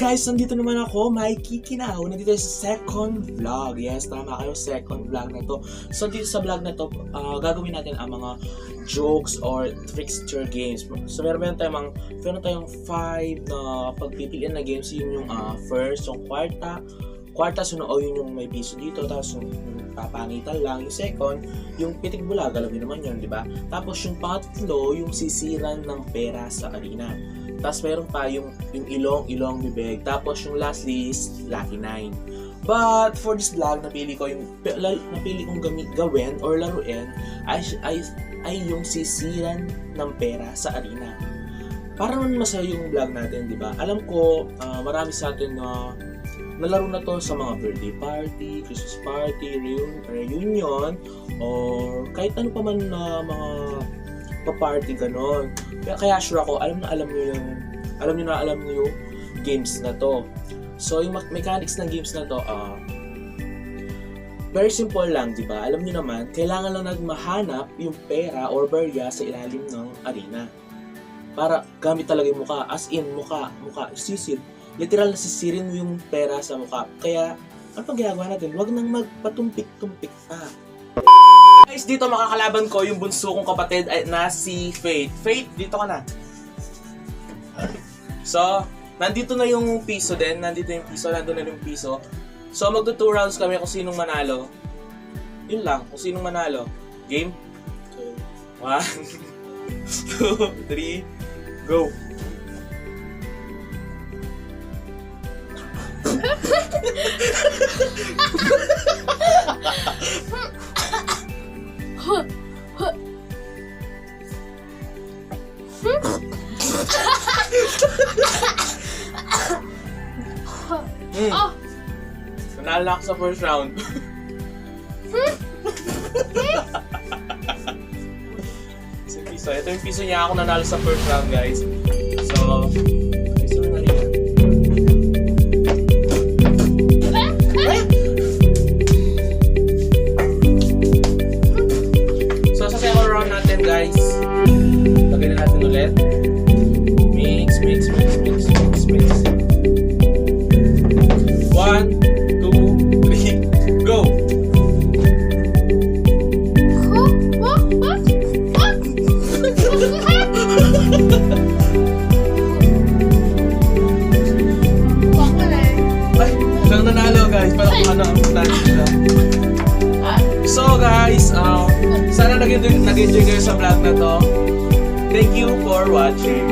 guys, nandito naman ako, Mikey Kinaw. Nandito sa second vlog. Yes, tama kayo, second vlog na to. So dito sa vlog na to, gagawin natin ang mga jokes or trickster games. So meron tayong 5 na pagpipilian na games. Yun yung first, yung kwarta, sunod yun yung may piso dito, tapos yung papangitan lang. Yung second, yung pitik bulag, alam niyo naman yun, di ba? Tapos yung pangatlo, yung sisiran ng pera sa arena. Tapos meron pa yung ilong bibig. Tapos yung lastly is Lucky 9. But for this vlog, napili kong gawin or laruin ay yung sisiran ng pera sa arena. Para naman masaya yung vlog natin, di ba? Alam ko, marami sa atin na nalaro na to sa mga birthday party, Christmas party, reunion, or kahit ano pa man na mga pa-party ganon. Kaya sure ako, alam niyo yung games na to. So yung mechanics ng games na to, very simple lang, di ba? Alam niyo naman, kailangan lang mahanap yung pera or barya sa ilalim ng arena. Para gamit talaga yung mukha, as in mukha, sisid. Literal na sisirin mo yung pera sa mukha. Kaya, ano pang ginagawa natin? Huwag nang magpatumpik-tumpik pa. Guys, dito makakalaban ko yung bunso kong kapatid na si Faith. Faith, dito ka na. So, nandito na yung piso din. Nandun na yung piso. So, magto 2 rounds kami kung sinong manalo. Yun lang, kung sinong manalo. Game? 1, 2, 3, go! Nanalo ako sa first round. So, ito yung piso niya. Ako nanalo sa first round, guys. So, piso na rin. So, sa second round natin, guys, lagyan na natin ulit. Mix. 1, 2, 3, go! Ay, siyang nanalo, guys. Parang So guys, sana nag-enjoy kayo sa vlog na to. Thank you for watching.